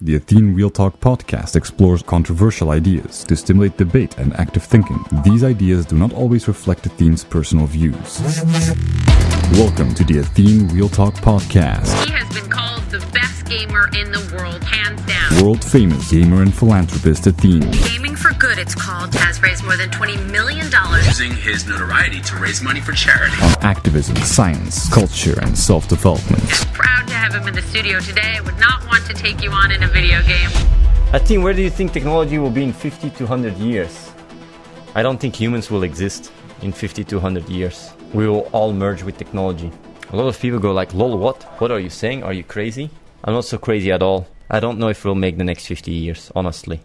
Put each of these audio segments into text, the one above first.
The Athene Real Talk Podcast explores controversial ideas to stimulate debate and active thinking. These ideas do not always reflect Athene's personal views. Welcome to the Athene Real Talk Podcast. He has been called the best gamer in the world, hands down. World-famous gamer and philanthropist Athene. Gaming for Good, it's called, has raised more than $20 million. Using his notoriety to raise money for charity. On activism, science, culture, and self-development. Proud to have him in the studio today. I would not want to take you on in a video game. Athene, where do you think technology will be in 50 to 100 years? I don't think humans will exist in 50 to 100 years. We will all merge with technology. A lot of people go like, lol, what? What are you saying? Are you crazy? I'm not so crazy at all. I don't know if we'll make the next 50 years, honestly.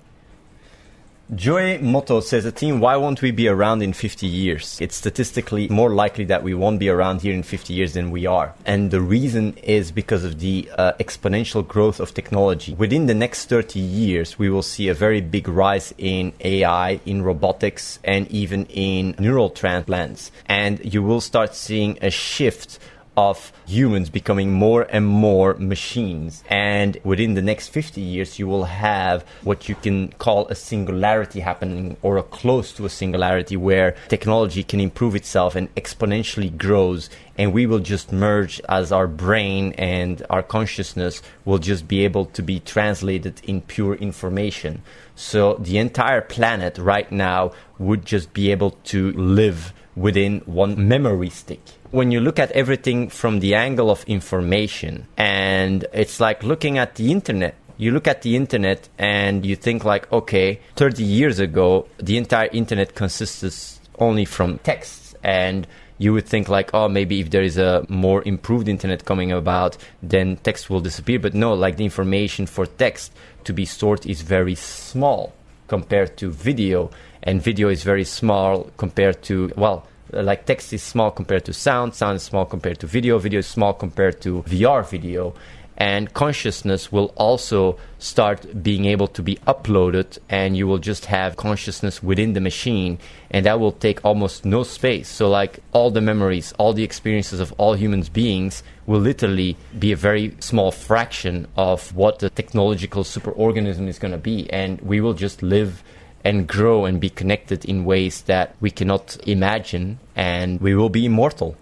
Joy Motto says, Athene, why won't we be around in 50 years? It's statistically more likely that we won't be around here in 50 years than we are. And the reason is because of the exponential growth of technology. Within the next 30 years, we will see a very big rise in AI, in robotics, and even in neural transplants. And you will start seeing a shift of humans becoming more and more machines. And within the next 50 years, you will have what you can call a singularity happening, or a close to a singularity, where technology can improve itself and exponentially grows. And we will just merge as our brain and our consciousness will just be able to be translated in pure information. So the entire planet right now would just be able to live within one memory stick. When you look at everything from the angle of information, and it's like looking at the internet. You look at the internet and you think like, okay, 30 years ago, the entire internet consisted only from texts. And you would think like, oh, maybe if there is a more improved internet coming about, then text will disappear. But no, like the information for text to be stored is very small compared to video. And video is very small compared to, well, like text is small compared to sound is small compared to video is small compared to VR video. And consciousness will also start being able to be uploaded, and you will just have consciousness within the machine, and that will take almost no space. So like all the memories, all the experiences of all human beings will literally be a very small fraction of what the technological superorganism is going to be. And we will just live and grow and be connected in ways that we cannot imagine, and we will be immortal.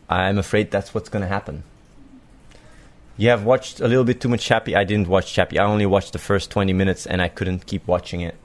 I'm afraid that's what's going to happen. You have watched a little bit too much Chappie. I didn't watch Chappie. I only watched the first 20 minutes and I couldn't keep watching it.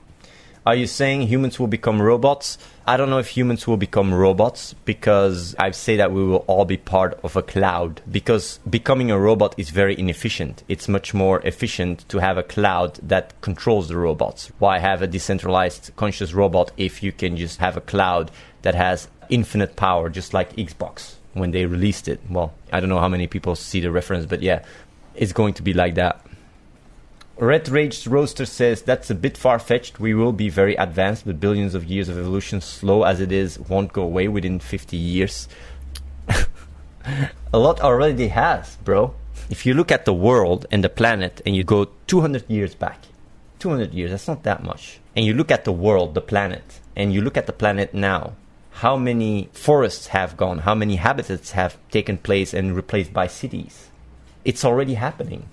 Are you saying humans will become robots? I don't know if humans will become robots, because I say that we will all be part of a cloud, because becoming a robot is very inefficient. It's much more efficient to have a cloud that controls the robots. Why have a decentralized conscious robot if you can just have a cloud that has infinite power, just like Xbox when they released it? Well, I don't know how many people see the reference, but yeah, it's going to be like that. Red Raged Roaster says, that's a bit far-fetched. We will be very advanced, but billions of years of evolution, slow as it is, won't go away within 50 years. A lot already has, bro. If you look at the world and the planet and you go 200 years back, 200 years, that's not that much. And you look at the world, the planet, and you look at the planet now, how many forests have gone? How many habitats have taken place and replaced by cities? It's already happening.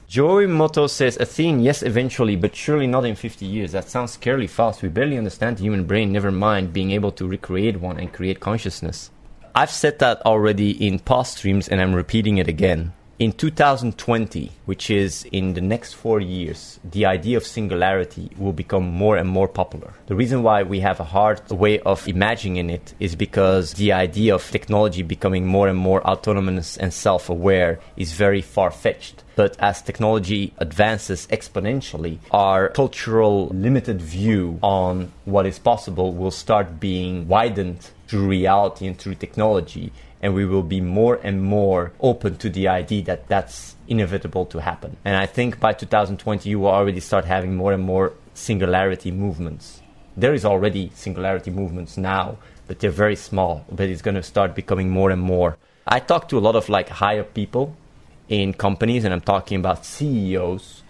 Joey Motto says, Athene, yes, eventually, but surely not in 50 years. That sounds scarily fast. We barely understand the human brain, never mind being able to recreate one and create consciousness. I've said that already in past streams, and I'm repeating it again. In 2020, which is in the next 4 years, the idea of singularity will become more and more popular. The reason why we have a hard way of imagining it is because the idea of technology becoming more and more autonomous and self-aware is very far-fetched. But as technology advances exponentially, our cultural limited view on what is possible will start being widened through reality and through technology. And we will be more and more open to the idea that that's inevitable to happen. And I think by 2020, you will already start having more and more singularity movements. There is already singularity movements now, but they're very small. But it's going to start becoming more and more. I talk to a lot of like higher people in companies, and I'm talking about CEOs.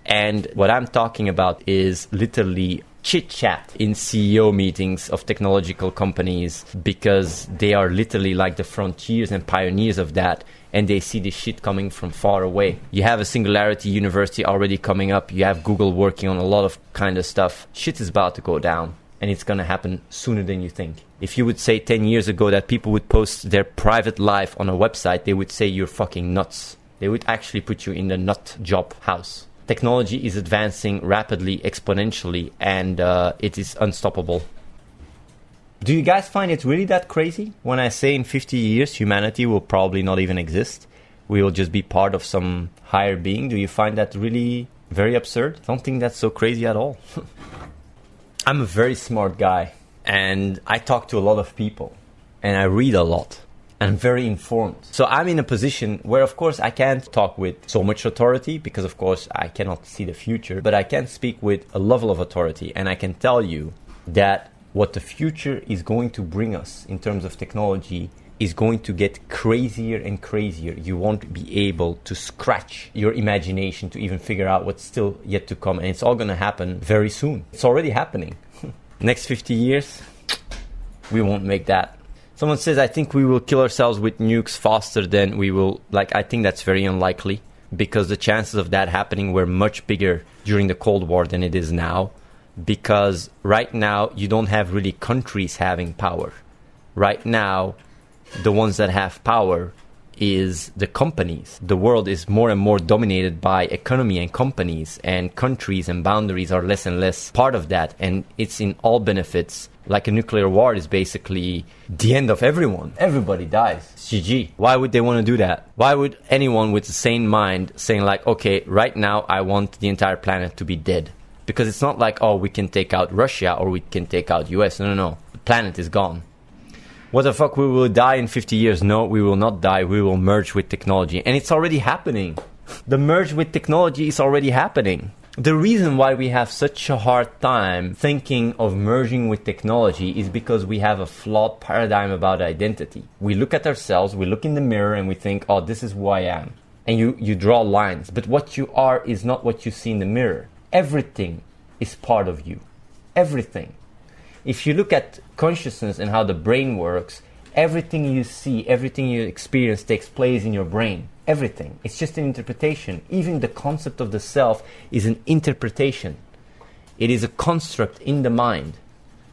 And what I'm talking about is literally chit-chat in CEO meetings of technological companies because they are literally like the frontiers and pioneers of that, and they see this shit coming from far away. You have a Singularity University already coming up. You have Google working on a lot of kind of stuff. Shit is about to go down, and it's going to happen sooner than you think. If you would say 10 years ago that people would post their private life on a website, they would say you're fucking nuts. They would actually put you in the nut job house. Technology is advancing rapidly, exponentially, and it is unstoppable. Do you guys find it really that crazy when I say in 50 years humanity will probably not even exist? We will just be part of some higher being? Do you find that really very absurd? I don't think that's so crazy at all. I'm a very smart guy, and I talk to a lot of people, and I read a lot. I'm very informed. So I'm in a position where, of course, I can't talk with so much authority because, of course, I cannot see the future, but I can speak with a level of authority, and I can tell you that what the future is going to bring us in terms of technology is going to get crazier and crazier. You won't be able to scratch your imagination to even figure out what's still yet to come, and it's all going to happen very soon. It's already happening. Next 50 years, we won't make that. Someone says, I think we will kill ourselves with nukes faster than we will. I think that's very unlikely because the chances of that happening were much bigger during the Cold War than it is now. Because right now, you don't have really countries having power. Right now, the ones that have power is the companies. The world is more and more dominated by economy and companies, and countries and boundaries are less and less part of that. And it's in all benefits. Like a nuclear war is basically the end of everyone. Everybody dies. GG. Why would they want to do that? Why would anyone with a sane mind saying like, okay, right now I want the entire planet to be dead? Because it's not like, oh, we can take out Russia or we can take out US. No. The planet is gone. What the fuck, we will die in 50 years? No, we will not die. We will merge with technology. And it's already happening. The merge with technology is already happening. The reason why we have such a hard time thinking of merging with technology is because we have a flawed paradigm about identity. We look at ourselves, we look in the mirror and we think, oh, this is who I am. And you draw lines. But what you are is not what you see in the mirror. Everything is part of you. Everything. If you look at consciousness and how the brain works, everything you see, everything you experience takes place in your brain. Everything. It's just an interpretation. Even the concept of the self is an interpretation. It is a construct in the mind.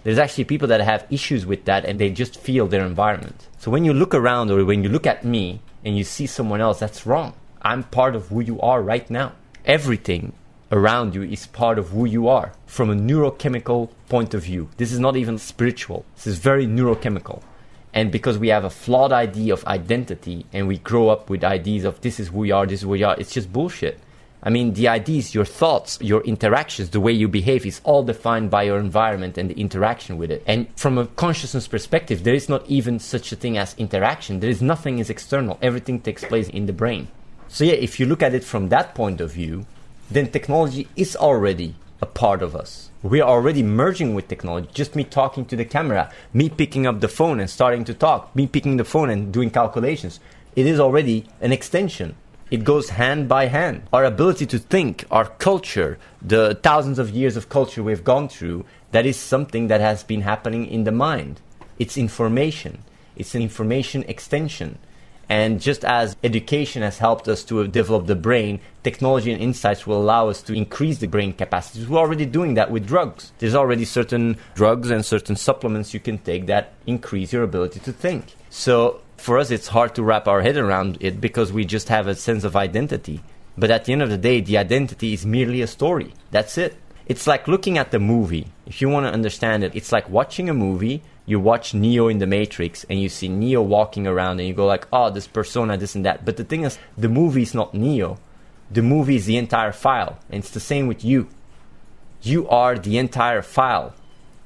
There's actually people that have issues with that and they just feel their environment. So when you look around or when you look at me and you see someone else, that's wrong. I'm part of who you are right now. Everything around you is part of who you are from a neurochemical point of view. This is not even spiritual. This is very neurochemical. And because we have a flawed idea of identity and we grow up with ideas of this is who we are, this is who we are, it's just bullshit. I mean, the ideas, your thoughts, your interactions, the way you behave is all defined by your environment and the interaction with it. And from a consciousness perspective, there is not even such a thing as interaction. There is nothing is external. Everything takes place in the brain. So yeah, if you look at it from that point of view, then technology is already a part of us. We are already merging with technology. Just me talking to the camera, me picking up the phone and starting to talk, me picking the phone and doing calculations. It is already an extension. It goes hand by hand. Our ability to think, our culture, the thousands of years of culture we've gone through, that is something that has been happening in the mind. It's information. It's an information extension. And just as education has helped us to develop the brain, technology and insights will allow us to increase the brain capacity. We're already doing that with drugs. There's already certain drugs and certain supplements you can take that increase your ability to think. So for us, it's hard to wrap our head around it because we just have a sense of identity. But at the end of the day, the identity is merely a story. That's it. It's like looking at the movie. If you want to understand it, it's like watching a movie. You watch Neo in the Matrix and you see Neo walking around and you go like, oh, this persona, this and that. But the thing is, the movie is not Neo. The movie is the entire file. And it's the same with you. You are the entire file.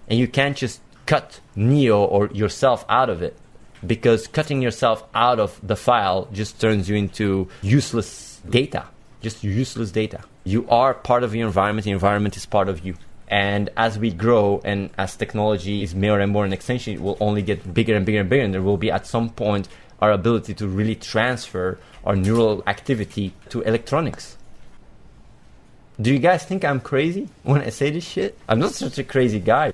And you can't just cut Neo or yourself out of it. Because cutting yourself out of the file just turns you into useless data. Just useless data. You are part of your environment. The environment is part of you. And as we grow and as technology is more and more an extension, it will only get bigger and bigger and bigger. And there will be at some point our ability to really transfer our neural activity to electronics. Do you guys think I'm crazy when I say this shit? I'm not such a crazy guy.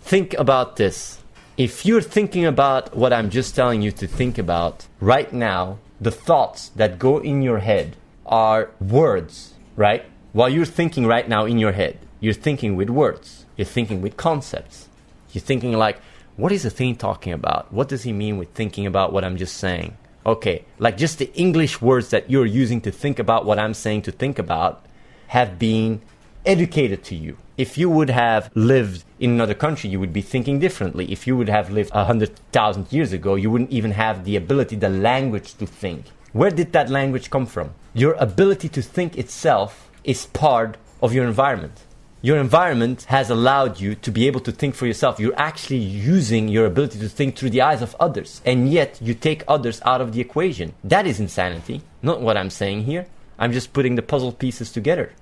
Think about this. If you're thinking about what I'm just telling you to think about right now, the thoughts that go in your head are words, right? While you're thinking right now in your head, you're thinking with words. You're thinking with concepts. You're thinking like, what is Athene talking about? What does he mean with thinking about what I'm just saying? Okay, like just the English words that you're using to think about what I'm saying to think about have been educated to you. If you would have lived in another country, you would be thinking differently. If you would have lived 100,000 years ago, you wouldn't even have the ability, the language to think. Where did that language come from? Your ability to think itself is part of your environment. Your environment has allowed you to be able to think for yourself. You're actually using your ability to think through the eyes of others, and yet you take others out of the equation. That is insanity, not what I'm saying here. I'm just putting the puzzle pieces together.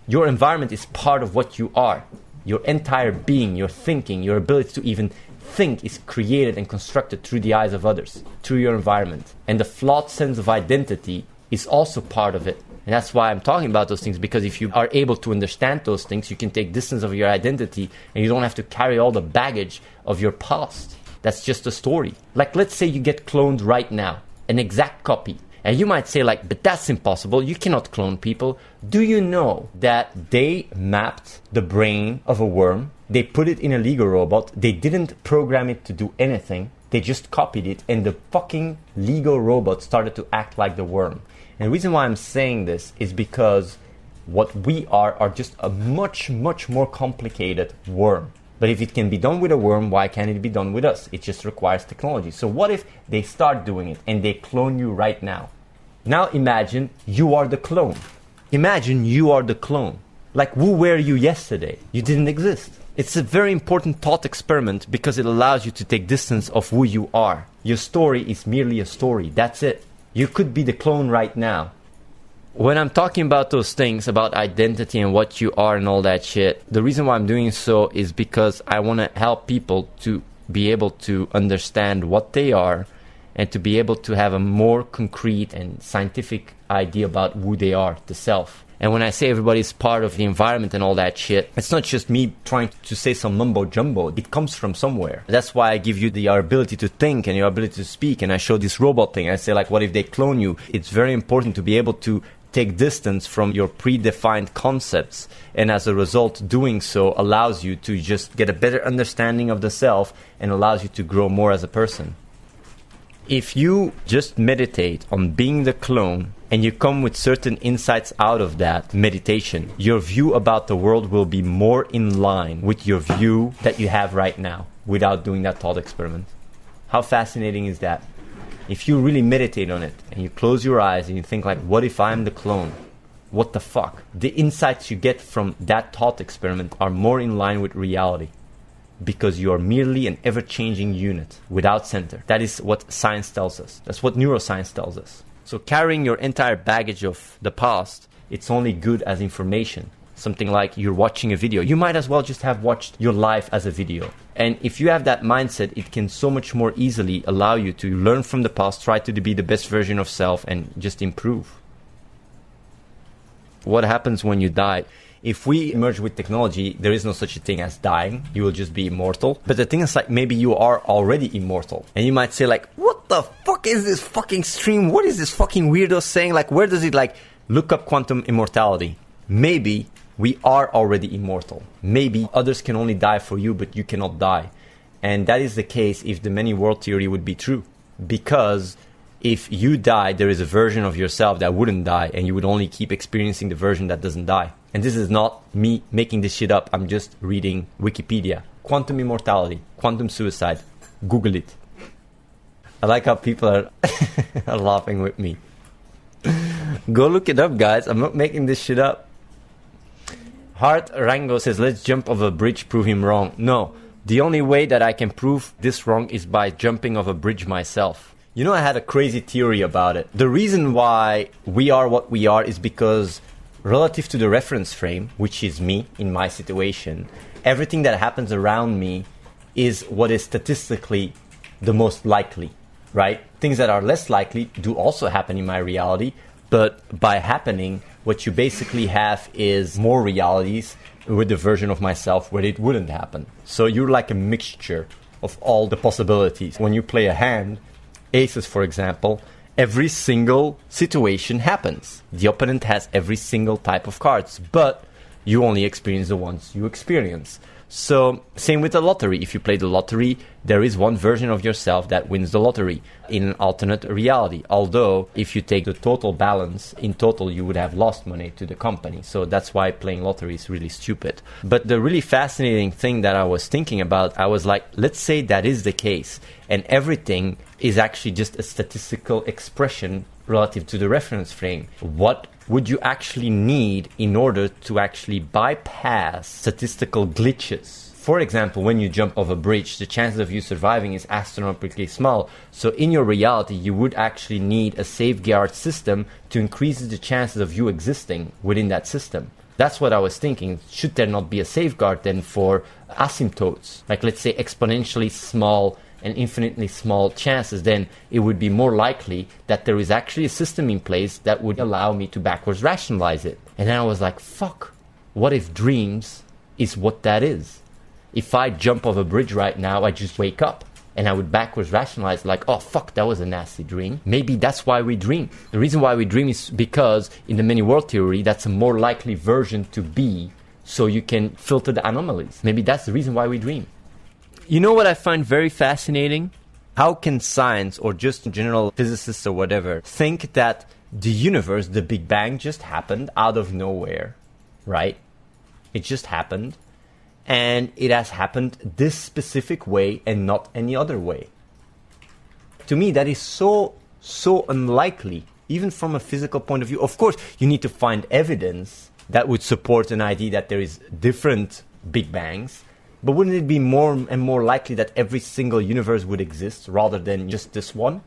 Your environment is part of what you are. Your entire being, your thinking, your ability to even think is created and constructed through the eyes of others, through your environment. And the flawed sense of identity is also part of it. And that's why I'm talking about those things, because if you are able to understand those things, you can take distance of your identity and you don't have to carry all the baggage of your past. That's just a story. Like, let's say you get cloned right now, an exact copy. And you might say like, but that's impossible. You cannot clone people. Do you know that they mapped the brain of a worm? They put it in a Lego robot. They didn't program it to do anything. They just copied it. And the fucking Lego robot started to act like the worm. And the reason why I'm saying this is because what we are just a much, much more complicated worm. But if it can be done with a worm, why can't it be done with us? It just requires technology. So what if they start doing it and they clone you right now? Now imagine you are the clone. Imagine you are the clone. Like, who were you yesterday? You didn't exist. It's a very important thought experiment because it allows you to take distance of who you are. Your story is merely a story. That's it. You could be the clone right now. When I'm talking about those things, about identity and what you are and all that shit, the reason why I'm doing so is because I want to help people to be able to understand what they are and to be able to have a more concrete and scientific idea about who they are, the self. And when I say everybody's part of the environment and all that shit, it's not just me trying to say some mumbo jumbo. It comes from somewhere. That's why I give you your ability to think and your ability to speak. And I show this robot thing. I say like, what if they clone you? It's very important to be able to take distance from your predefined concepts, and as a result doing so allows you to just get a better understanding of the self and allows you to grow more as a person. If you just meditate on being the clone and you come with certain insights out of that meditation, your view about the world will be more in line with your view that you have right now without doing that thought experiment. How fascinating is that? If you really meditate on it and you close your eyes and you think like, what if I'm the clone? What the fuck? The insights you get from that thought experiment are more in line with reality because you are merely an ever-changing unit without center. That is what science tells us. That's what neuroscience tells us. So carrying your entire baggage of the past, it's only good as information. Something like you're watching a video. You might as well just have watched your life as a video. And if you have that mindset, it can so much more easily allow you to learn from the past, try to be the best version of self, and just improve. What happens when you die? If we merge with technology, there is no such a thing as dying. You will just be immortal. But the thing is like, maybe you are already immortal. And you might say like, what the fuck is this fucking stream? What is this fucking weirdo saying? Like, where does it like, look up quantum immortality? Maybe we are already immortal. Maybe others can only die for you, but you cannot die. And that is the case if the many world theory would be true. Because if you die, there is a version of yourself that wouldn't die, and you would only keep experiencing the version that doesn't die. And this is not me making this shit up. I'm just reading Wikipedia. Quantum immortality, quantum suicide. Google it. I like how people are laughing with me. Go look it up, guys. I'm not making this shit up. Hart Rango says, let's jump off a bridge, prove him wrong. No, the only way that I can prove this wrong is by jumping off a bridge myself. You know, I had a crazy theory about it. The reason why we are what we are is because relative to the reference frame, which is me in my situation, everything that happens around me is what is statistically the most likely, right? Things that are less likely do also happen in my reality, but by happening, what you basically have is more realities with the version of myself where it wouldn't happen. So you're like a mixture of all the possibilities. When you play a hand, aces for example, every single situation happens. The opponent has every single type of cards, but you only experience the ones you experience. So same with the lottery. If you play the lottery, there is one version of yourself that wins the lottery in an alternate reality. Although if you take the total balance, in total you would have lost money to the company. So that's why playing lottery is really stupid. But the really fascinating thing that I was thinking about, I was like, let's say that is the case and everything is actually just a statistical expression relative to the reference frame. What would you actually need in order to actually bypass statistical glitches? For example, when you jump off a bridge, the chances of you surviving is astronomically small. So in your reality, you would actually need a safeguard system to increase the chances of you existing within that system. That's what I was thinking. Should there not be a safeguard then for asymptotes? Like let's say exponentially small and infinitely small chances, then it would be more likely that there is actually a system in place that would allow me to backwards rationalize it. And then I was like, fuck, what if dreams is what that is? If I jump off a bridge right now, I just wake up and I would backwards rationalize like, oh fuck, that was a nasty dream. Maybe that's why we dream. The reason why we dream is because in the many world theory, that's a more likely version to be, so you can filter the anomalies. Maybe that's the reason why we dream. You know what I find very fascinating? How can science or just general physicists or whatever think that the universe, the Big Bang, just happened out of nowhere, right? It just happened. And it has happened this specific way and not any other way. To me, that is so unlikely, even from a physical point of view. Of course, you need to find evidence that would support an idea that there is different Big Bangs. But wouldn't it be more and more likely that every single universe would exist rather than just this one?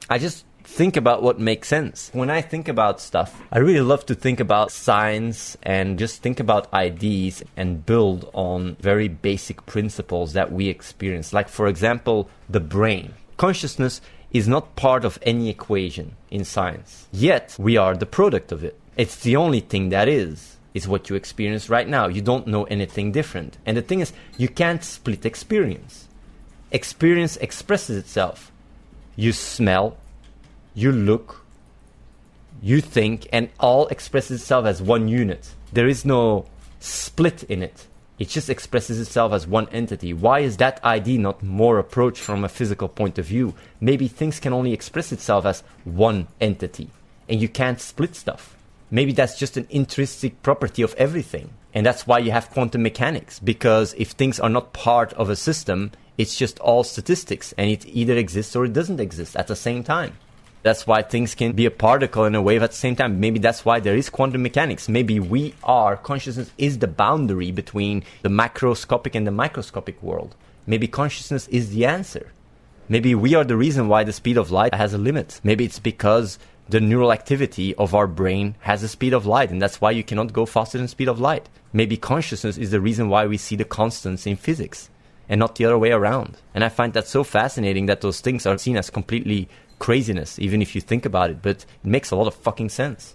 I just think about what makes sense. When I think about stuff, I really love to think about science and just think about ideas and build on very basic principles that we experience. Like, for example, the brain. Consciousness is not part of any equation in science. Yet, we are the product of it. It's the only thing that is what you experience right now. You don't know anything different. And the thing is, you can't split experience. Experience expresses itself. You smell, you look, you think, and all expresses itself as one unit. There is no split in it. It just expresses itself as one entity. Why is that idea not more approached from a physical point of view? Maybe things can only express itself as one entity, and you can't split stuff. Maybe that's just an intrinsic property of everything. And that's why you have quantum mechanics. Because if things are not part of a system, it's just all statistics. And it either exists or it doesn't exist at the same time. That's why things can be a particle and a wave at the same time. Maybe that's why there is quantum mechanics. Maybe consciousness is the boundary between the macroscopic and the microscopic world. Maybe consciousness is the answer. Maybe we are the reason why the speed of light has a limit. Maybe it's because the neural activity of our brain has the speed of light, and that's why you cannot go faster than the speed of light. Maybe consciousness is the reason why we see the constants in physics, and not the other way around. And I find that so fascinating that those things are seen as completely craziness, even if you think about it, but it makes a lot of fucking sense.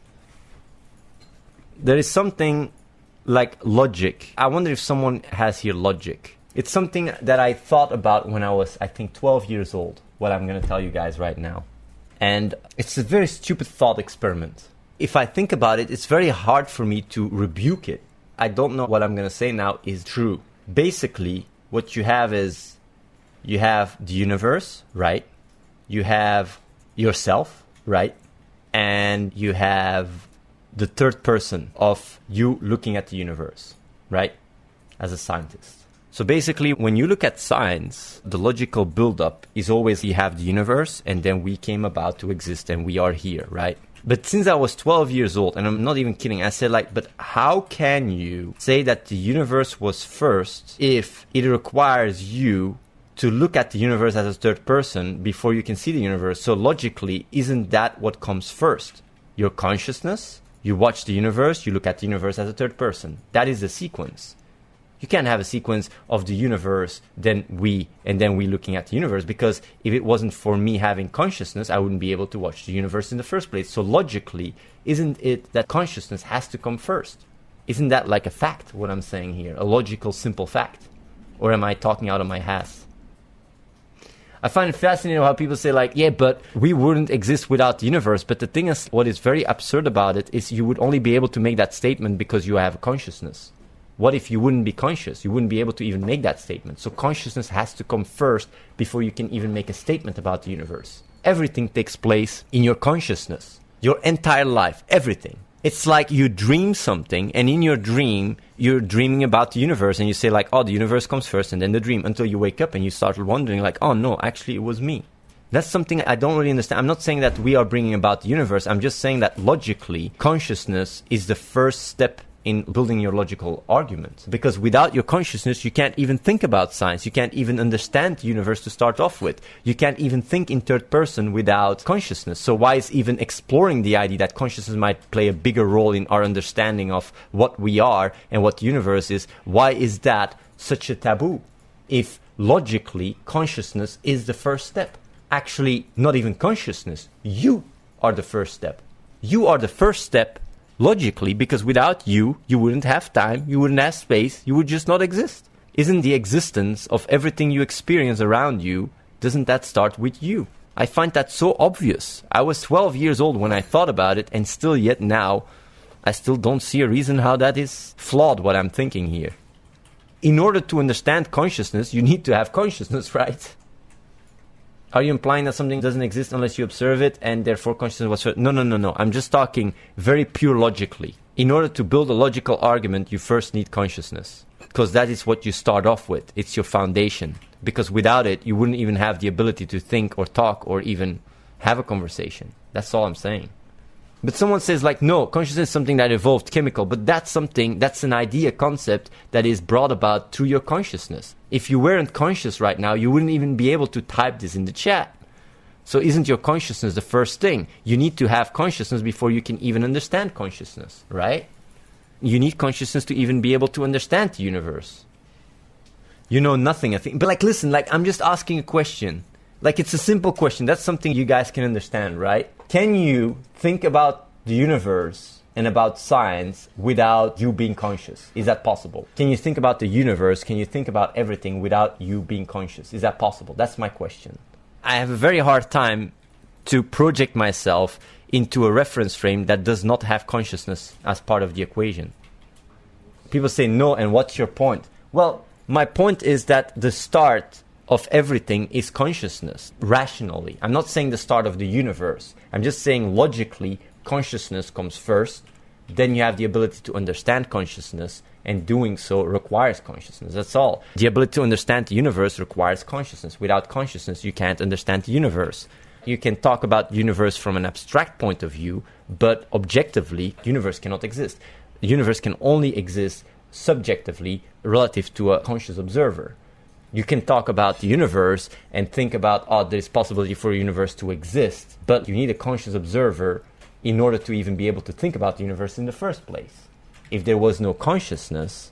There is something like logic. I wonder if someone has here logic. It's something that I thought about when I was, I think, 12 years old, what I'm going to tell you guys right now. And it's a very stupid thought experiment. If I think about it, it's very hard for me to rebuke it. I don't know what I'm going to say now is true. Basically, what you have is, you have the universe, right? You have yourself, right? And you have the third person of you looking at the universe, right? As a scientist. So basically, when you look at science, the logical buildup is always you have the universe and then we came about to exist and we are here, right? But since I was 12 years old, and I'm not even kidding, I said like, but how can you say that the universe was first if it requires you to look at the universe as a third person before you can see the universe? So logically, isn't that what comes first? Your consciousness, you watch the universe, you look at the universe as a third person. That is the sequence. You can't have a sequence of the universe, then we looking at the universe, because if it wasn't for me having consciousness, I wouldn't be able to watch the universe in the first place. So logically, isn't it that consciousness has to come first? Isn't that like a fact, what I'm saying here? A logical, simple fact? Or am I talking out of my ass? I find it fascinating how people say like, yeah, but we wouldn't exist without the universe. But the thing is, what is very absurd about it is you would only be able to make that statement because you have a consciousness. What if you wouldn't be conscious? You wouldn't be able to even make that statement. So consciousness has to come first before you can even make a statement about the universe. Everything takes place in your consciousness. Your entire life, everything. It's like you dream something, and in your dream, you're dreaming about the universe, and you say like, oh, the universe comes first and then the dream, until you wake up and you start wondering like, oh no, actually it was me. That's something I don't really understand. I'm not saying that we are bringing about the universe. I'm just saying that logically, consciousness is the first step in building your logical argument. Because without your consciousness, you can't even think about science. You can't even understand the universe to start off with. You can't even think in third person without consciousness. So why is even exploring the idea that consciousness might play a bigger role in our understanding of what we are and what the universe is, why is that such a taboo? If logically, consciousness is the first step. Actually, not even consciousness. You are the first step. You are the first step logically, because without you, you wouldn't have time, you wouldn't have space, you would just not exist. Isn't the existence of everything you experience around you, doesn't that start with you? I find that so obvious. I was 12 years old when I thought about it, and still yet now, I still don't see a reason how that is flawed, what I'm thinking here. In order to understand consciousness, you need to have consciousness, right? Are you implying that something doesn't exist unless you observe it and therefore consciousness was... No. I'm just talking very pure logically. In order to build a logical argument, you first need consciousness. Because that is what you start off with. It's your foundation. Because without it, you wouldn't even have the ability to think or talk or even have a conversation. That's all I'm saying. But someone says like, no, consciousness is something that evolved chemical. But that's an idea, concept that is brought about through your consciousness. If you weren't conscious right now, you wouldn't even be able to type this in the chat. So isn't your consciousness the first thing? You need to have consciousness before you can even understand consciousness, right? You need consciousness to even be able to understand the universe. You know nothing, I think. But like, listen, like I'm just asking a question. Like it's a simple question. That's something you guys can understand, right? Can you think about the universe and about science without you being conscious? Is that possible? Can you think about the universe? Can you think about everything without you being conscious? Is that possible? That's my question. I have a very hard time to project myself into a reference frame that does not have consciousness as part of the equation. People say, no, and what's your point? Well, my point is that the start of everything is consciousness, rationally. I'm not saying the start of the universe. I'm just saying logically, consciousness comes first, then you have the ability to understand consciousness, and doing so requires consciousness. That's all. The ability to understand the universe requires consciousness. Without consciousness, you can't understand the universe. You can talk about the universe from an abstract point of view, but objectively, the universe cannot exist. The universe can only exist subjectively relative to a conscious observer. You can talk about the universe and think about, oh, there's possibility for a universe to exist, but you need a conscious observer in order to even be able to think about the universe in the first place. If there was no consciousness,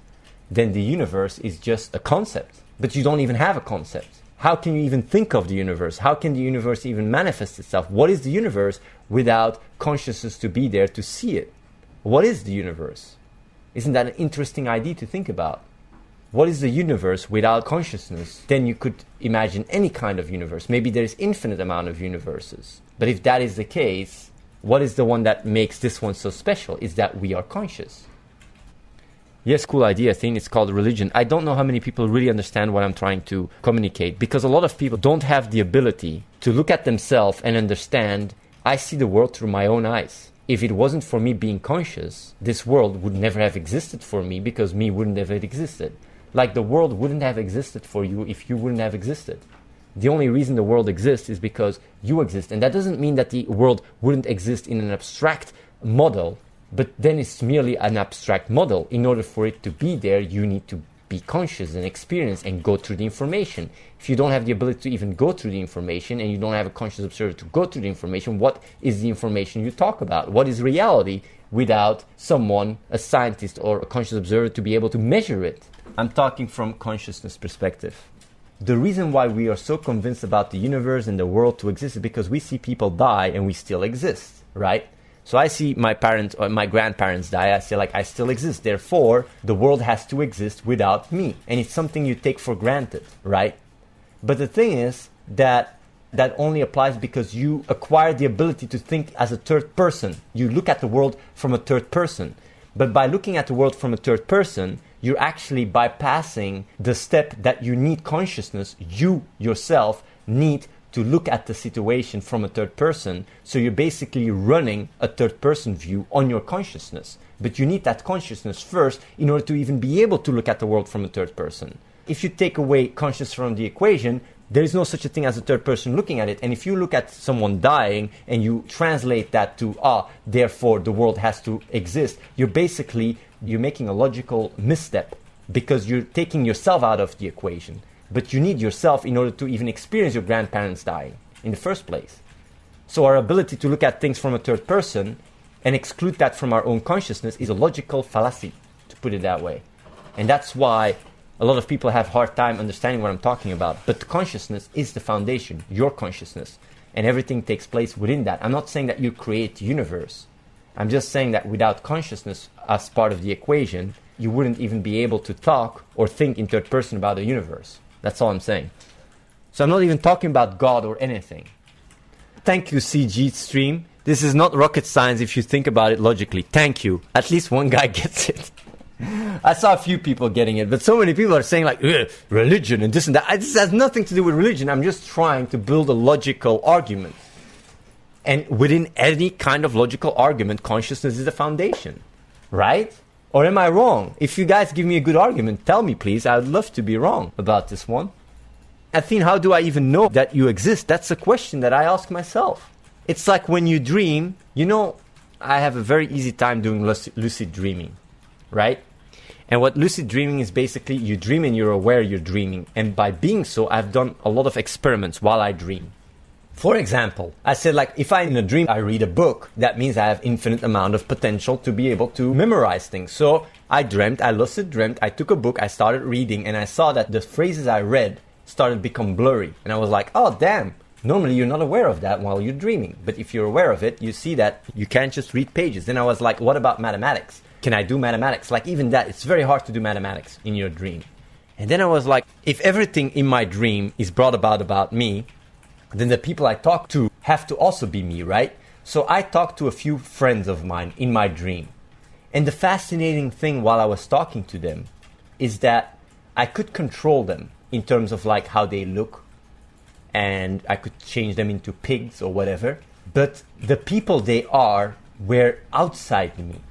then the universe is just a concept, but you don't even have a concept. How can you even think of the universe? How can the universe even manifest itself? What is the universe without consciousness to be there to see it? What is the universe? Isn't that an interesting idea to think about? What is the universe without consciousness? Then you could imagine any kind of universe. Maybe there's infinite amount of universes. But if that is the case, what is the one that makes this one so special? Is that we are conscious. Yes, cool idea, Athene. It's called religion. I don't know how many people really understand what I'm trying to communicate, because a lot of people don't have the ability to look at themselves and understand, I see the world through my own eyes. If it wasn't for me being conscious, this world would never have existed for me, because me wouldn't have existed. Like the world wouldn't have existed for you if you wouldn't have existed. The only reason the world exists is because you exist. And that doesn't mean that the world wouldn't exist in an abstract model, but then it's merely an abstract model. In order for it to be there, you need to be conscious and experience and go through the information. If you don't have the ability to even go through the information, and you don't have a conscious observer to go through the information, what is the information you talk about? What is reality? without someone, a scientist or a conscious observer, to be able to measure it. I'm talking from consciousness perspective. The reason why we are so convinced about the universe and the world to exist is because we see people die and we still exist, right? So I see my parents or my grandparents die, I say like, I still exist, therefore the world has to exist without me. And it's something you take for granted, right? But the thing is that only applies because you acquire the ability to think as a third person. You look at the world from a third person. But by looking at the world from a third person, you're actually bypassing the step that you need consciousness. You yourself need to look at the situation from a third person. So you're basically running a third person view on your consciousness. But you need that consciousness first in order to even be able to look at the world from a third person. If you take away consciousness from the equation, there is no such a thing as a third person looking at it. And if you look at someone dying and you translate that to, therefore the world has to exist, you're making a logical misstep because you're taking yourself out of the equation. But you need yourself in order to even experience your grandparents dying in the first place. So our ability to look at things from a third person and exclude that from our own consciousness is a logical fallacy, to put it that way. And that's why a lot of people have a hard time understanding what I'm talking about. But the consciousness is the foundation, your consciousness. And everything takes place within that. I'm not saying that you create the universe. I'm just saying that without consciousness as part of the equation, you wouldn't even be able to talk or think in third person about the universe. That's all I'm saying. So I'm not even talking about God or anything. Thank you, CG Stream. This is not rocket science if you think about it logically. Thank you. At least one guy gets it. I saw a few people getting it, but so many people are saying like, religion and this and that. This has nothing to do with religion. I'm just trying to build a logical argument. And within any kind of logical argument, consciousness is the foundation, right? Or am I wrong? If you guys give me a good argument, tell me please. I would love to be wrong about this one. Athene, how do I even know that you exist? That's a question that I ask myself. It's like when you dream, I have a very easy time doing lucid dreaming, right? And what lucid dreaming is basically, you dream and you're aware you're dreaming. And by being so, I've done a lot of experiments while I dream. For example, I said like, if in a dream I read a book, that means I have infinite amount of potential to be able to memorize things. So I lucid dreamt, I took a book, I started reading, and I saw that the phrases I read started to become blurry. And I was like, oh damn, normally you're not aware of that while you're dreaming. But if you're aware of it, you see that you can't just read pages. Then I was like, what about mathematics? Can I do mathematics? Like even that, it's very hard to do mathematics in your dream. And then I was like, if everything in my dream is brought about me, then the people I talk to have to also be me, right? So I talked to a few friends of mine in my dream. And the fascinating thing while I was talking to them is that I could control them in terms of like how they look, and I could change them into pigs or whatever. But the people they are were outside me.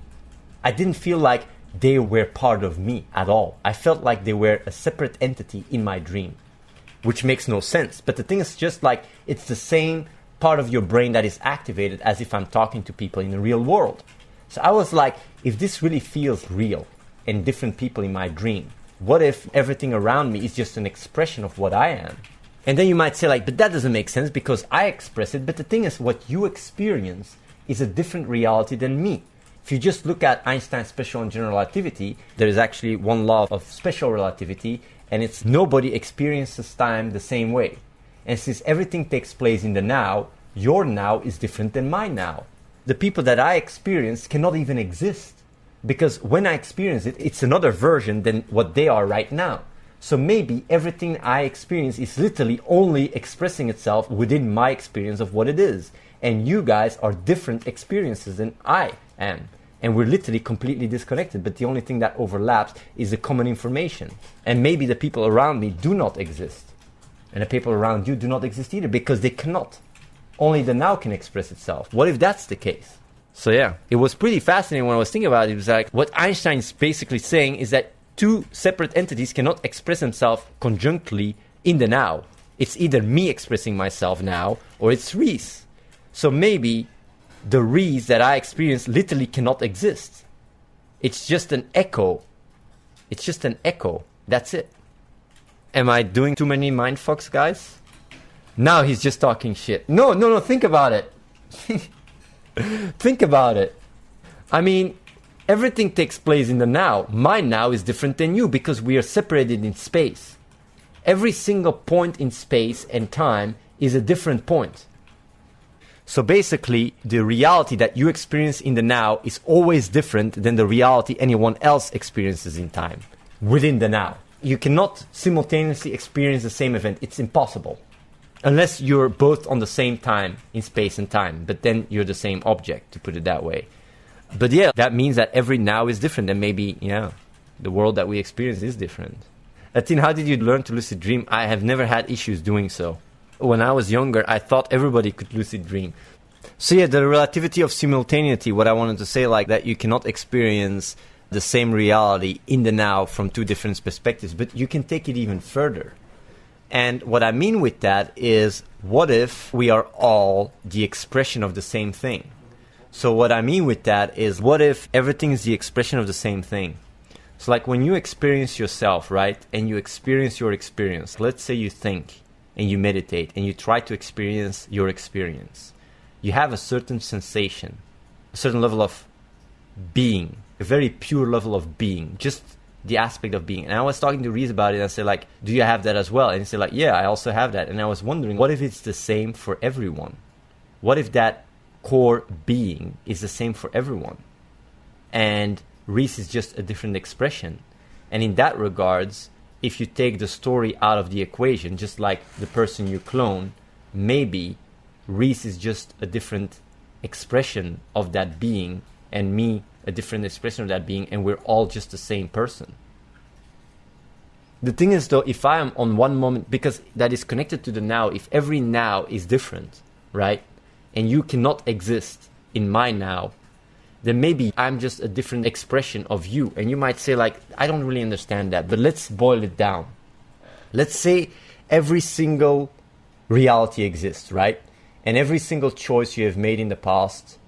I didn't feel like they were part of me at all. I felt like they were a separate entity in my dream, which makes no sense. But the thing is just like, it's the same part of your brain that is activated as if I'm talking to people in the real world. So I was like, if this really feels real and different people in my dream, what if everything around me is just an expression of what I am? And then you might say like, but that doesn't make sense because I express it. But the thing is, what you experience is a different reality than me. If you just look at Einstein's special and general relativity, there is actually one law of special relativity, and it's nobody experiences time the same way. And since everything takes place in the now, your now is different than my now. The people that I experience cannot even exist, because when I experience it, it's another version than what they are right now. So maybe everything I experience is literally only expressing itself within my experience of what it is. And you guys are different experiences than I am. And we're literally completely disconnected, but the only thing that overlaps is the common information. And maybe the people around me do not exist. And the people around you do not exist either, because they cannot. Only the now can express itself. What if that's the case? So yeah, it was pretty fascinating when I was thinking about it. It was like, what Einstein is basically saying is that two separate entities cannot express themselves conjunctly in the now. It's either me expressing myself now, or it's Reese. So maybe the Reese that I experience literally cannot exist. It's just an echo. It's just an echo. That's it. Am I doing too many mindfucks, guys? Now he's just talking shit. No, think about it. Think about it. I mean, everything takes place in the now. My now is different than you because we are separated in space. Every single point in space and time is a different point. So basically, the reality that you experience in the now is always different than the reality anyone else experiences in time, within the now. You cannot simultaneously experience the same event. It's impossible. Unless you're both on the same time in space and time, but then you're the same object, to put it that way. But yeah, that means that every now is different, and maybe, the world that we experience is different. Athene, how did you learn to lucid dream? I have never had issues doing so. When I was younger, I thought everybody could lucid dream. So yeah, the relativity of simultaneity, what I wanted to say, like that you cannot experience the same reality in the now from two different perspectives, but you can take it even further. And what I mean with that is, what if we are all the expression of the same thing? So what I mean with that is, what if everything is the expression of the same thing? So like when you experience yourself, right, and you experience your experience, let's say you think and you meditate and you try to experience your experience, you have a certain sensation, a certain level of being, a very pure level of being, just the aspect of being. And I was talking to Reese about it, and I said, like, do you have that as well? And he said, like, yeah, I also have that. And I was wondering, what if it's the same for everyone? What if that core being is the same for everyone? And Reese is just a different expression. And in that regards, if you take the story out of the equation, just like the person you clone, maybe Reese is just a different expression of that being, and me a different expression of that being, and we're all just the same person. The thing is though, if I am on one moment, because that is connected to the now, if every now is different, right, and you cannot exist in my now, then maybe I'm just a different expression of you. And you might say, like, I don't really understand that, but let's boil it down. Let's say every single reality exists, right? And every single choice you have made in the past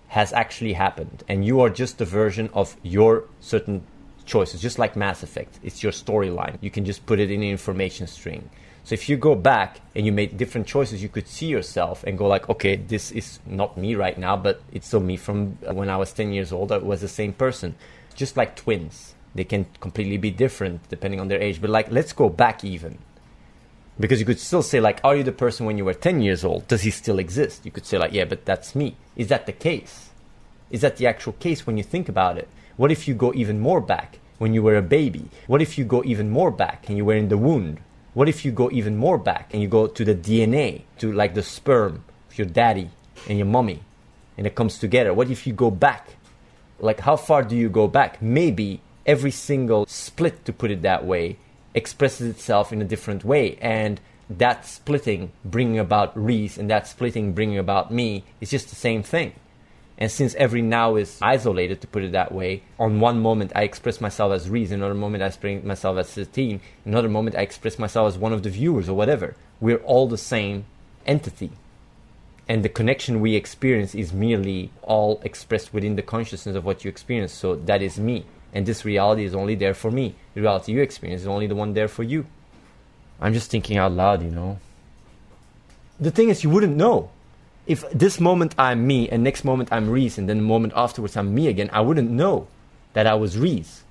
has actually happened, and you are just a version of your certain choices, just like Mass Effect. It's your storyline. You can just put it in an information string. So if you go back and you made different choices, you could see yourself and go like, okay, this is not me right now, but it's still me from when I was 10 years old. I was the same person. Just like twins. They can completely be different depending on their age. But like, let's go back even. Because you could still say, like, are you the person when you were 10 years old? Does he still exist? You could say, like, yeah, but that's me. Is that the case? Is that the actual case when you think about it? What if you go even more back when you were a baby? What if you go even more back and you were in the womb? What if you go even more back and you go to the DNA, to like the sperm of your daddy and your mommy, and it comes together? What if you go back? Like, how far do you go back? Maybe every single split, to put it that way, expresses itself in a different way, and that splitting bringing about Reese and that splitting bringing about me is just the same thing. And since every now is isolated, to put it that way, on one moment I express myself as Reese, another moment I express myself as Athene, another moment I express myself as one of the viewers or whatever. We're all the same entity. And the connection we experience is merely all expressed within the consciousness of what you experience. So that is me. And this reality is only there for me. The reality you experience is only the one there for you. I'm just thinking out loud, you know. The thing is, you wouldn't know. If this moment I'm me, and next moment I'm Reese, and then the moment afterwards I'm me again, I wouldn't know that I was Reese.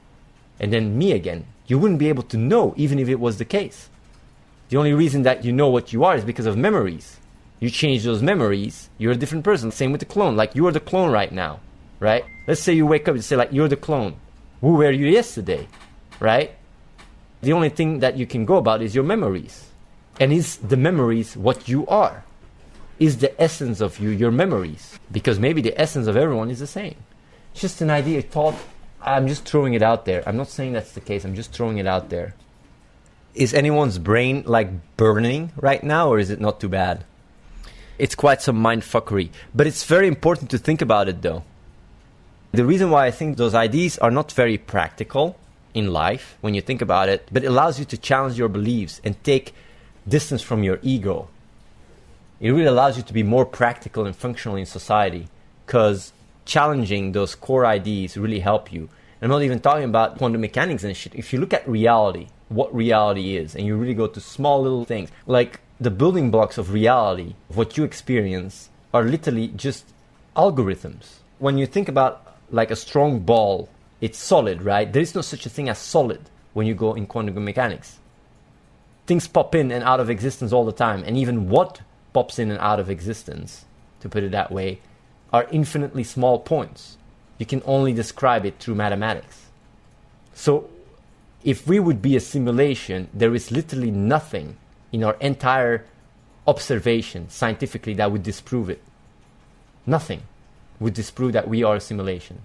And then me again. You wouldn't be able to know, even if it was the case. The only reason that you know what you are is because of memories. You change those memories, you're a different person. Same with the clone. Like, you are the clone right now, right? Let's say you wake up and say, like, you're the clone. Who were you yesterday, right? The only thing that you can go about is your memories. And is the memories what you are? Is the essence of you your memories? Because maybe the essence of everyone is the same. It's just an idea, a thought. I'm just throwing it out there. I'm not saying that's the case. I'm just throwing it out there. Is anyone's brain like burning right now, or is it not too bad? It's quite some mindfuckery. But it's very important to think about it though. The reason why I think those ideas are not very practical in life, when you think about it, but it allows you to challenge your beliefs and take distance from your ego. It really allows you to be more practical and functional in society, because challenging those core ideas really help you. I'm not even talking about quantum mechanics and shit. If you look at reality, what reality is, and you really go to small little things, like the building blocks of reality, of what you experience, are literally just algorithms. When you think about like a strong ball. It's solid, right? There is no such a thing as solid when you go in quantum mechanics. Things pop in and out of existence all the time. And even what pops in and out of existence, to put it that way, are infinitely small points. You can only describe it through mathematics. So if we would be a simulation, there is literally nothing in our entire observation scientifically that would disprove it. Nothing would disprove that we are a simulation.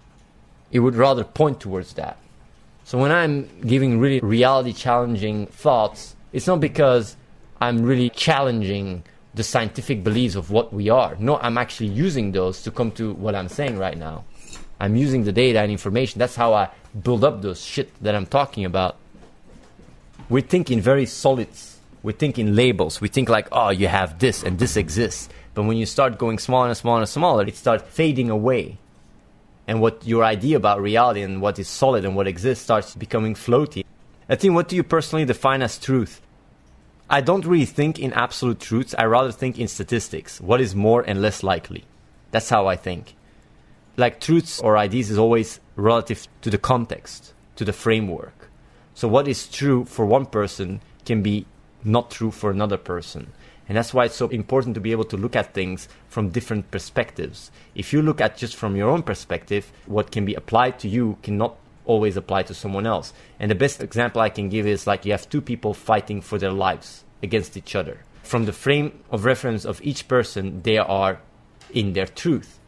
It would rather point towards that. So when I'm giving really reality challenging thoughts, it's not because I'm really challenging the scientific beliefs of what we are. No, I'm actually using those to come to what I'm saying right now. I'm using the data and information. That's how I build up those shit that I'm talking about. We think in very solids. We think in labels. We think like, oh, you have this and this exists. But when you start going smaller and smaller and smaller, it starts fading away. And what your idea about reality and what is solid and what exists starts becoming floaty. Athene, what do you personally define as truth? I don't really think in absolute truths. I rather think in statistics. What is more and less likely? That's how I think. Like truths or ideas is always relative to the context, to the framework. So what is true for one person can be not true for another person. And that's why it's so important to be able to look at things from different perspectives. If you look at just from your own perspective, what can be applied to you cannot always apply to someone else. And the best example I can give is like you have two people fighting for their lives against each other. From the frame of reference of each person, they are in their truth.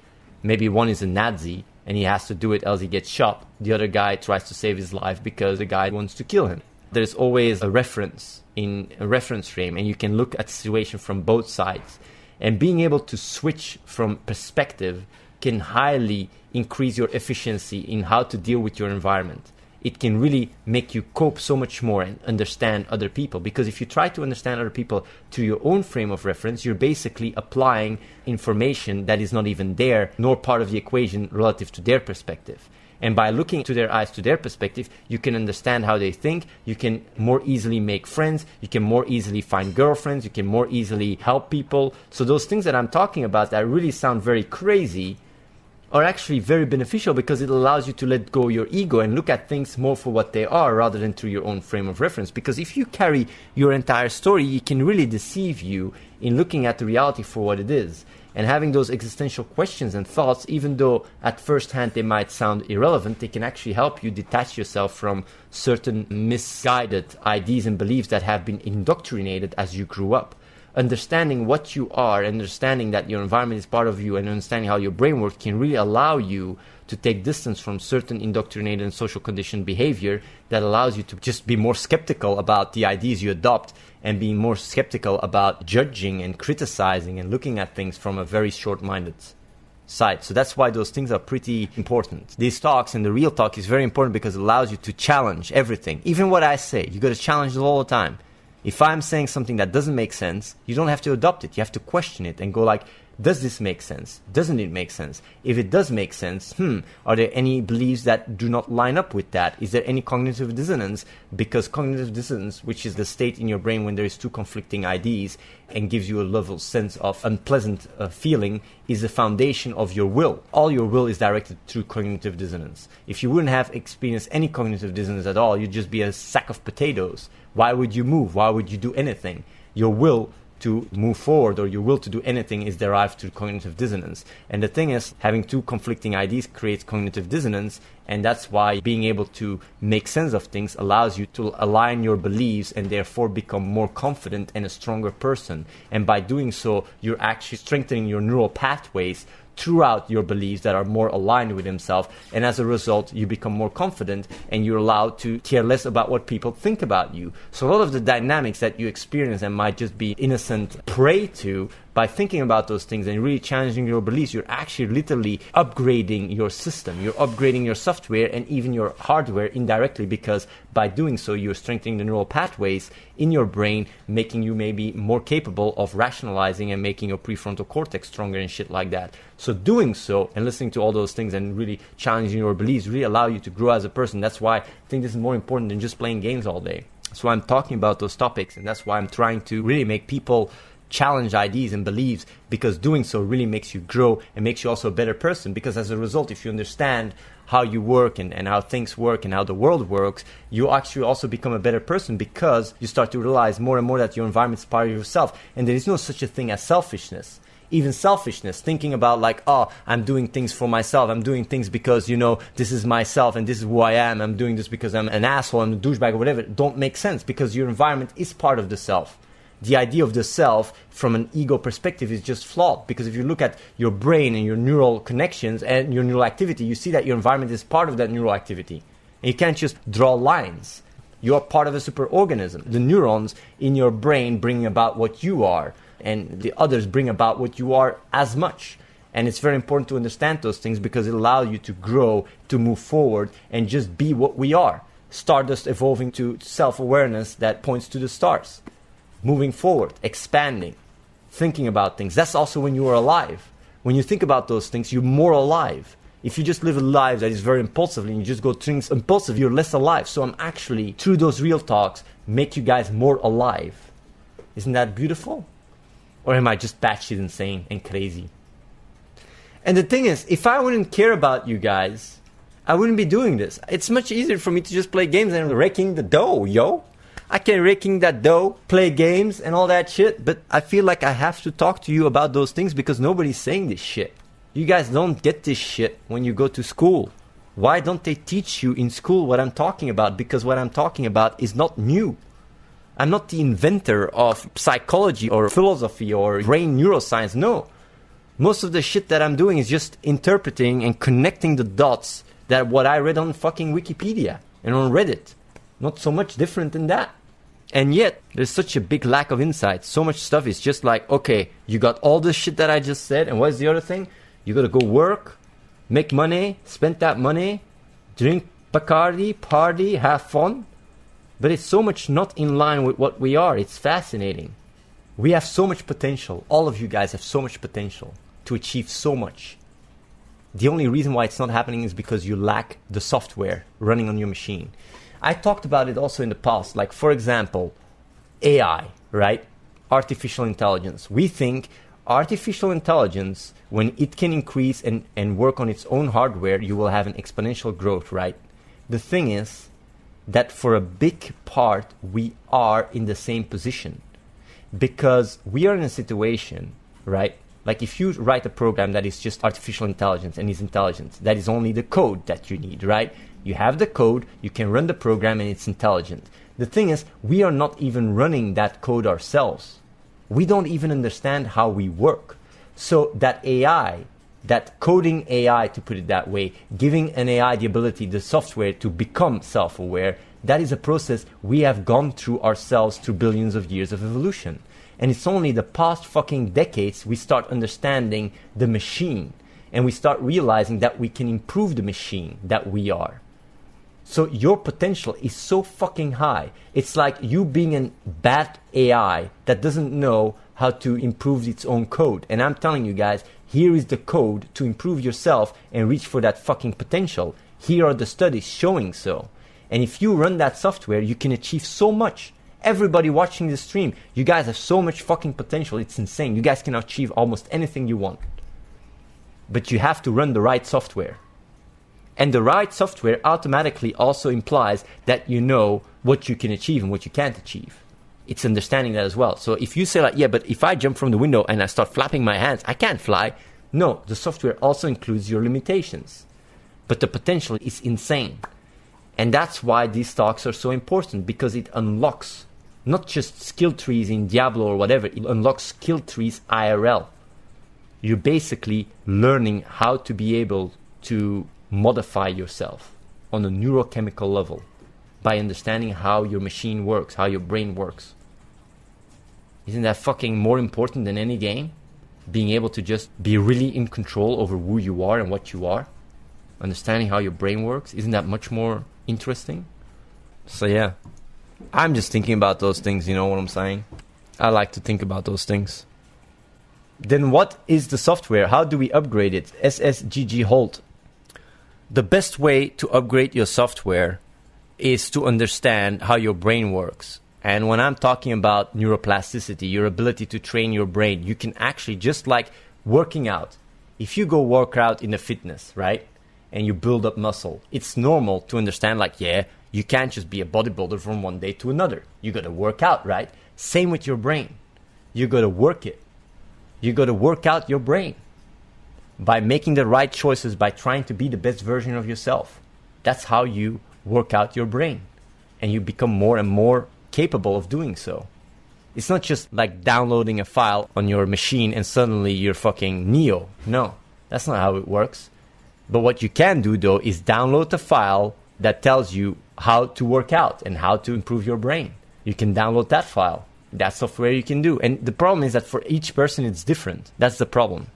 Maybe one is a Nazi and he has to do it else he gets shot. The other guy tries to save his life because the guy wants to kill him. There's always a reference in a reference frame, and you can look at the situation from both sides. And being able to switch from perspective can highly increase your efficiency in how to deal with your environment. It can really make you cope so much more and understand other people. Because if you try to understand other people to your own frame of reference, you're basically applying information that is not even there, nor part of the equation relative to their perspective. And by looking to their eyes, to their perspective, you can understand how they think. You can more easily make friends. You can more easily find girlfriends. You can more easily help people. So those things that I'm talking about that really sound very crazy are actually very beneficial because it allows you to let go your ego and look at things more for what they are rather than through your own frame of reference. Because if you carry your entire story, it can really deceive you in looking at the reality for what it is. And having those existential questions and thoughts, even though at first hand they might sound irrelevant, they can actually help you detach yourself from certain misguided ideas and beliefs that have been indoctrinated as you grew up. Understanding what you are, understanding that your environment is part of you, and understanding how your brain works can really allow you to take distance from certain indoctrinated and social conditioned behavior that allows you to just be more skeptical about the ideas you adopt and being more skeptical about judging and criticizing and looking at things from a very short-minded side. So that's why those things are pretty important. These talks and the real talk is very important because it allows you to challenge everything. Even what I say, you got to challenge it all the time. If I'm saying something that doesn't make sense, you don't have to adopt it. You have to question it and go like, does this make sense? Doesn't it make sense? If it does make sense, are there any beliefs that do not line up with that? Is there any cognitive dissonance? Because cognitive dissonance, which is the state in your brain when there is two conflicting ideas and gives you a level sense of unpleasant feeling, is the foundation of your will. All your will is directed through cognitive dissonance. If you wouldn't have experienced any cognitive dissonance at all, you'd just be a sack of potatoes. Why would you move? Why would you do anything? Your will to move forward or your will to do anything is derived through cognitive dissonance. And the thing is, having two conflicting ideas creates cognitive dissonance, and that's why being able to make sense of things allows you to align your beliefs and therefore become more confident and a stronger person. And by doing so, you're actually strengthening your neural pathways throughout your beliefs that are more aligned with himself, and as a result you become more confident and you're allowed to care less about what people think about you. So a lot of the dynamics that you experience and might just be innocent prey to, by thinking about those things and really challenging your beliefs, you're actually literally upgrading your system. You're upgrading your software and even your hardware indirectly, because by doing so, you're strengthening the neural pathways in your brain, making you maybe more capable of rationalizing and making your prefrontal cortex stronger and shit like that. So doing so and listening to all those things and really challenging your beliefs really allow you to grow as a person. That's why I think this is more important than just playing games all day. So I'm talking about those topics, and that's why I'm trying to really make people challenge ideas and beliefs, because doing so really makes you grow and makes you also a better person. Because as a result, if you understand how you work and how things work and how the world works, you actually also become a better person, because you start to realize more and more that your environment is part of yourself. And there is no such a thing as selfishness. Even selfishness, thinking about like, oh, I'm doing things for myself. I'm doing things because, you know, this is myself and this is who I am. I'm doing this because I'm an asshole, I'm a douchebag or whatever. Don't make sense, because your environment is part of the self. The idea of the self from an ego perspective is just flawed, because if you look at your brain and your neural connections and your neural activity, you see that your environment is part of that neural activity. And you can't just draw lines. You are part of a superorganism. The neurons in your brain bring about what you are, and the others bring about what you are as much. And it's very important to understand those things, because it allows you to grow, to move forward, and just be what we are. Stardust evolving to self-awareness that points to the stars. Moving forward, expanding, thinking about things. That's also when you are alive. When you think about those things, you're more alive. If you just live a life that is very impulsively and you just go things impulsive, you're less alive. So I'm actually, through those real talks, make you guys more alive. Isn't that beautiful? Or am I just batshit insane and crazy? And the thing is, if I wouldn't care about you guys, I wouldn't be doing this. It's much easier for me to just play games and raking the dough, yo. I can raking that dough, play games and all that shit, but I feel like I have to talk to you about those things, because nobody's saying this shit. You guys don't get this shit when you go to school. Why don't they teach you in school what I'm talking about? Because what I'm talking about is not new. I'm not the inventor of psychology or philosophy or brain neuroscience. No. Most of the shit that I'm doing is just interpreting and connecting the dots that what I read on fucking Wikipedia and on Reddit. Not so much different than that. And yet, there's such a big lack of insight. So much stuff is just like, okay, you got all this shit that I just said, and what's the other thing? You gotta go work, make money, spend that money, drink Bacardi, party, have fun. But it's so much not in line with what we are. It's fascinating. We have so much potential. All of you guys have so much potential to achieve so much. The only reason why it's not happening is because you lack the software running on your machine. I talked about it also in the past. Like, for example, AI, right? Artificial intelligence. We think artificial intelligence, when it can increase and work on its own hardware, you will have an exponential growth, right? The thing is that for a big part, we are in the same position, because we are in a situation, right? Like, if you write a program that is just artificial intelligence and is intelligent, that is only the code that you need, right? You have the code, you can run the program, and it's intelligent. The thing is, we are not even running that code ourselves. We don't even understand how we work. So that AI, that coding AI, to put it that way, giving an AI the ability, the software to become self-aware, that is a process we have gone through ourselves through billions of years of evolution. And it's only the past fucking decades we start understanding the machine, and we start realizing that we can improve the machine that we are. So your potential is so fucking high. It's like you being a bad AI that doesn't know how to improve its own code. And I'm telling you guys, here is the code to improve yourself and reach for that fucking potential. Here are the studies showing so. And if you run that software, you can achieve so much. Everybody watching this stream, you guys have so much fucking potential. It's insane. You guys can achieve almost anything you want. But you have to run the right software. And the right software automatically also implies that you know what you can achieve and what you can't achieve. It's understanding that as well. So if you say like, yeah, but if I jump from the window and I start flapping my hands, I can't fly. No, the software also includes your limitations. But the potential is insane. And that's why these talks are so important, because it unlocks not just skill trees in Diablo or whatever, it unlocks skill trees IRL. You're basically learning how to be able to modify yourself on a neurochemical level by understanding how your machine works, how your brain works. Isn't that fucking more important than any game? Being able to just be really in control over who you are and what you are. Understanding how your brain works. Isn't that much more interesting? So yeah, I'm just thinking about those things, you know what I'm saying? I like to think about those things. Then what is the software? How do we upgrade it? SSGG Holt. The best way to upgrade your software is to understand how your brain works. And when I'm talking about neuroplasticity, your ability to train your brain, you can actually, just like working out, if you go work out in a fitness, right, and you build up muscle, it's normal to understand, like, yeah, you can't just be a bodybuilder from one day to another. You got to work out, right? Same with your brain. You got to work it. You got to work out your brain by making the right choices, by trying to be the best version of yourself. That's how you work out your brain, and you become more and more capable of doing so. It's not just like downloading a file on your machine and suddenly you're fucking Neo. No, that's not how it works. But what you can do, though, is download a file that tells you how to work out and how to improve your brain. You can download that file. That's software you can do. And the problem is that for each person, it's different. That's the problem.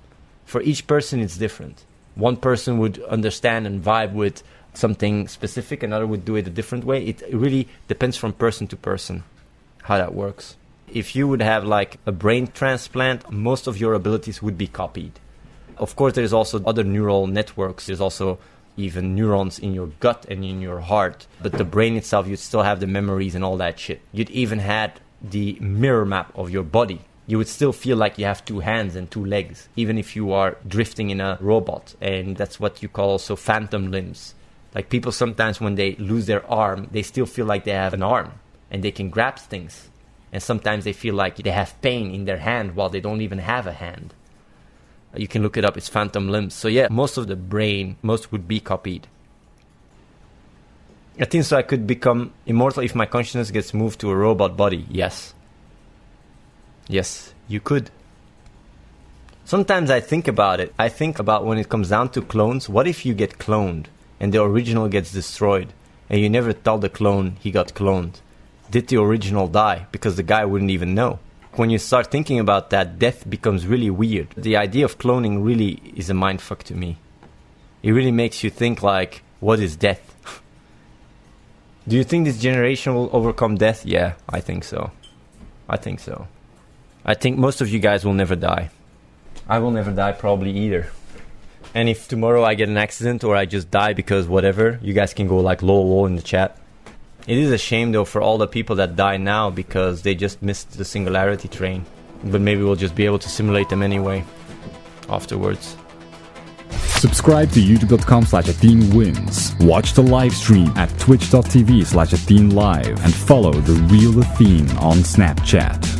For each person, it's different. One person would understand and vibe with something specific, another would do it a different way. It really depends from person to person how that works. If you would have like a brain transplant, most of your abilities would be copied. Of course, there's also other neural networks. There's also even neurons in your gut and in your heart. But the brain itself, you'd still have the memories and all that shit. You'd even had the mirror map of your body. You would still feel like you have 2 hands and 2 legs, even if you are drifting in a robot. And that's what you call also phantom limbs. Like people sometimes when they lose their arm, they still feel like they have an arm and they can grab things. And sometimes they feel like they have pain in their hand while they don't even have a hand. You can look it up, it's phantom limbs. So yeah, most of the brain, most would be copied. I think so I could become immortal if my consciousness gets moved to a robot body. Yes. Yes, you could. Sometimes I think about it. I think about when it comes down to clones, what if you get cloned and the original gets destroyed and you never tell the clone he got cloned? Did the original die? Because the guy wouldn't even know. When you start thinking about that, death becomes really weird. The idea of cloning really is a mindfuck to me. It really makes you think like, what is death? Do you think this generation will overcome death? Yeah, I think so. I think so. I think most of you guys will never die. I will never die probably either. And if tomorrow I get an accident or I just die because whatever, you guys can go like lol in the chat. It is a shame though for all the people that die now because they just missed the Singularity train. But maybe we'll just be able to simulate them anyway afterwards. Subscribe to youtube.com/AtheneWins. Watch the live stream at twitch.tv/AtheneLive and follow the real Athene on Snapchat.